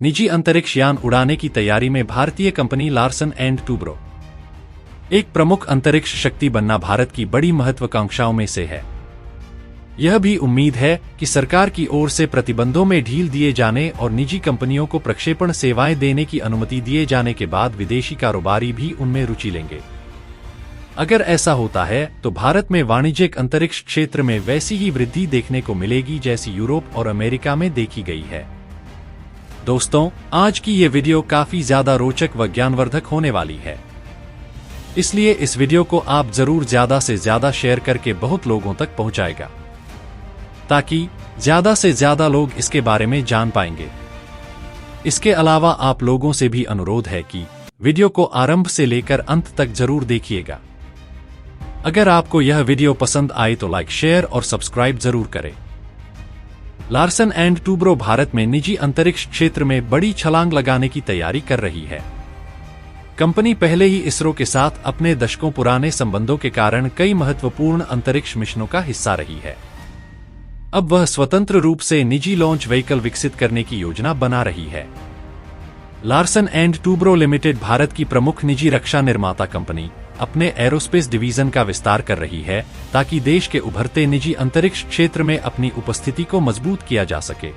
निजी अंतरिक्ष यान उड़ाने की तैयारी में भारतीय कंपनी लार्सन एंड टूब्रो। एक प्रमुख अंतरिक्ष शक्ति बनना भारत की बड़ी महत्वाकांक्षाओं में से है। यह भी उम्मीद है कि सरकार की ओर से प्रतिबंधों में ढील दिए जाने और निजी कंपनियों को प्रक्षेपण सेवाएं देने की अनुमति दिए जाने के बाद विदेशी कारोबारी भी उनमें रुचि लेंगे। अगर ऐसा होता है तो भारत में वाणिज्यिक अंतरिक्ष क्षेत्र में वैसी ही वृद्धि देखने को मिलेगी जैसी यूरोप और अमेरिका में देखी गई है। दोस्तों, आज की ये वीडियो काफी ज्यादा रोचक व ज्ञानवर्धक होने वाली है, इसलिए इस वीडियो को आप जरूर ज्यादा से ज्यादा शेयर करके बहुत लोगों तक पहुंचाएगा, ताकि ज्यादा से ज्यादा लोग इसके बारे में जान पाएंगे। इसके अलावा आप लोगों से भी अनुरोध है कि वीडियो को आरंभ से लेकर अंत तक जरूर देखिएगा। अगर आपको यह वीडियो पसंद आए तो लाइक, शेयर और सब्सक्राइब जरूर करें। लार्सन एंड टूब्रो भारत में निजी अंतरिक्ष क्षेत्र में बड़ी छलांग लगाने की तैयारी कर रही है। कंपनी पहले ही इसरो के साथ अपने दशकों पुराने संबंधों के कारण कई महत्वपूर्ण अंतरिक्ष मिशनों का हिस्सा रही है। अब वह स्वतंत्र रूप से निजी लॉन्च व्हीकल विकसित करने की योजना बना रही है। Larsen and Toubro limited Bharat की प्रमुख निजी रक्षा निर्माता कंपनी अपने एरोस्पेस डिवीजन का विस्तार कर रही है, ताकि देश के उभरते निजी अंतरिक्ष क्षेत्र में अपनी उपस्थिति को मजबूत किया जा सके।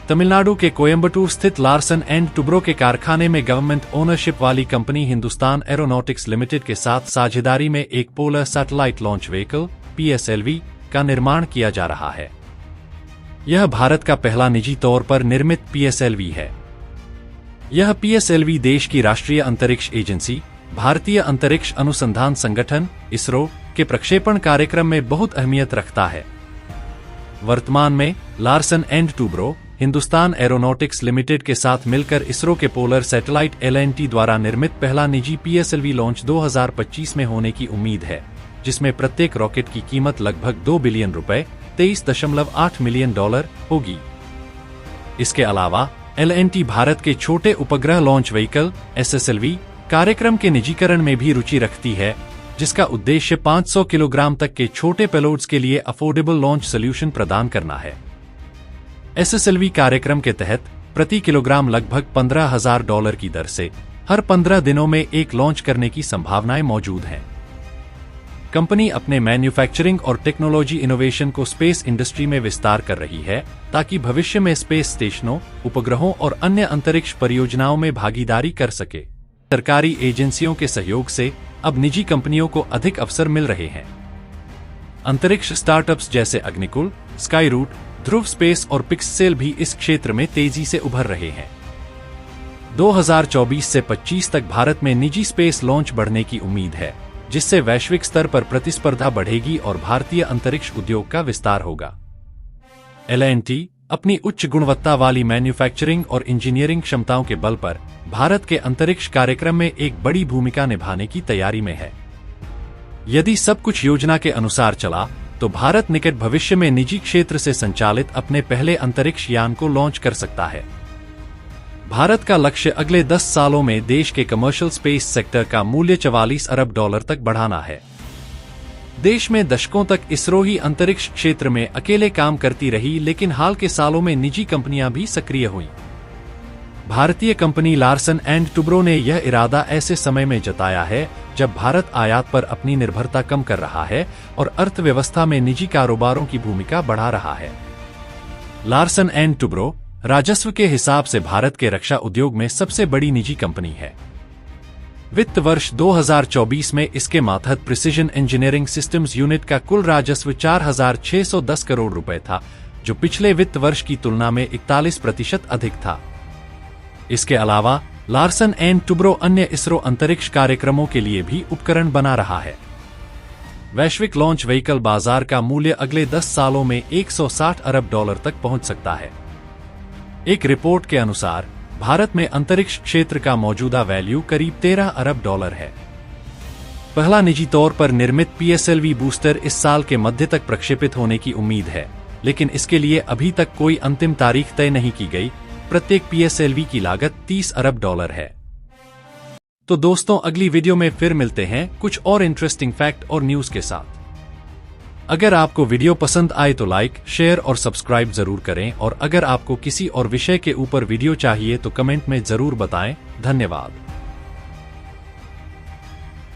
तमिलनाडु के कोयंबटूर स्थित लार्सन एंड टूब्रो के कारखाने में गवर्नमेंट ओनरशिप वाली कंपनी हिंदुस्तान एरोनॉटिक्स लिमिटेड के साथ साझेदारी में एक polar satellite launch vehicle (PSLV) का निर्माण किया जा रहा है। यह भारत का पहला निजी तौर पर निर्मित PSLV है। यह PSLV देश की राष्ट्रीय अंतरिक्ष एजेंसी भारतीय अंतरिक्ष अनुसंधान संगठन (इसरो) के प्रक्षेपण कार्यक्रम में बहुत अहमियत रखता है। वर्तमान में Larsen and Toubro Hindustan aeronautics limited के साथ मिलकर इसरो के पोलर सैटेलाइट LNT द्वारा निर्मित पहला निजी PSLV लॉन्च 2025 में होने की उम्मीद है, जिसमें प्रत्येक रॉकेट की कीमत लगभग $2 बिलियन $23.8 मिलियन होगी। इसके अलावा LNT भारत के छोटे उपग्रह लॉन्च व्हीकल SSLV कार्यक्रम के निजीकरण में भी रुचि रखती है, जिसका उद्देश्य 500 किलोग्राम तक के छोटे पेलोड्स के लिए अफोर्डेबल लॉन्च सोल्यूशन प्रदान करना है। SSLV कार्यक्रम के तहत प्रति किलोग्राम लगभग $15,000 की दर से हर 15 दिनों में एक लॉन्च करने की संभावनाएं मौजूद हैं। कंपनी अपने मैन्युफैक्चरिंग और टेक्नोलॉजी इनोवेशन को स्पेस इंडस्ट्री में विस्तार कर रही है, ताकि भविष्य में स्पेस स्टेशनों, उपग्रहों और अन्य अंतरिक्ष परियोजनाओं में भागीदारी कर सके। सरकारी एजेंसियों के सहयोग से अब निजी कंपनियों को अधिक अवसर मिल रहे हैं। अंतरिक्ष स्टार्टअप्स जैसे अग्निकुल, स्काईरूट, ध्रुव स्पेस और पिक्ससेल भी इस क्षेत्र में तेजी से उभर रहे हैं। 2024 से 25 तक भारत में निजी स्पेस लॉन्च बढ़ने की उम्मीद है, जिससे वैश्विक स्तर पर प्रतिस्पर्धा बढ़ेगी और भारतीय अंतरिक्ष उद्योग का विस्तार होगा। LNT अपनी उच्च गुणवत्ता वाली मैन्युफैक्चरिंग और इंजीनियरिंग क्षमताओं के बल पर भारत के अंतरिक्ष कार्यक्रम में एक बड़ी भूमिका निभाने की तैयारी में है। यदि सब कुछ योजना के अनुसार चला तो भारत निकट भविष्य में निजी क्षेत्र से संचालित अपने पहले अंतरिक्ष यान को लॉन्च कर सकता है। भारत का लक्ष्य अगले 10 सालों में देश के कमर्शियल स्पेस सेक्टर का मूल्य $44 अरब तक बढ़ाना है। देश में दशकों तक इसरो ही अंतरिक्ष क्षेत्र में अकेले काम करती रही, लेकिन हाल के सालों में निजी कंपनियां भी सक्रिय हुईं। भारतीय कंपनी लार्सन एंड टूब्रो ने यह इरादा ऐसे समय में जताया है जब भारत आयात पर अपनी निर्भरता कम कर रहा है और अर्थव्यवस्था में निजी कारोबारों की भूमिका बढ़ा रहा है। लार्सन एंड टूब्रो राजस्व के हिसाब से भारत के रक्षा उद्योग में सबसे बड़ी निजी कंपनी है। वित्त वर्ष 2024 में इसके मातहत प्रिसिजन इंजीनियरिंग सिस्टम्स यूनिट का कुल राजस्व 4,610 करोड़ रुपए था, जो पिछले वित्त वर्ष की तुलना में 41% अधिक था। इसके अलावा लार्सन एंड टूब्रो अन्य इसरो अंतरिक्ष कार्यक्रमों के लिए भी उपकरण बना रहा है। वैश्विक लॉन्च व्हीकल बाजार का मूल्य अगले 10 सालों में $160 अरब तक पहुंच सकता है। एक रिपोर्ट के अनुसार भारत में अंतरिक्ष क्षेत्र का मौजूदा वैल्यू करीब $13 अरब है। पहला निजी तौर पर निर्मित PSLV बूस्टर इस साल के मध्य तक प्रक्षेपित होने की उम्मीद है, लेकिन इसके लिए अभी तक कोई अंतिम तारीख तय नहीं की गई। प्रत्येक PSLV की लागत $30 अरब है। तो दोस्तों, अगली वीडियो में फिर मिलते हैं कुछ और इंटरेस्टिंग फैक्ट और न्यूज के साथ। अगर आपको वीडियो पसंद आए तो लाइक, शेयर और सब्सक्राइब जरूर करें और अगर आपको किसी और विषय के ऊपर वीडियो चाहिए तो कमेंट में जरूर बताएं। धन्यवाद।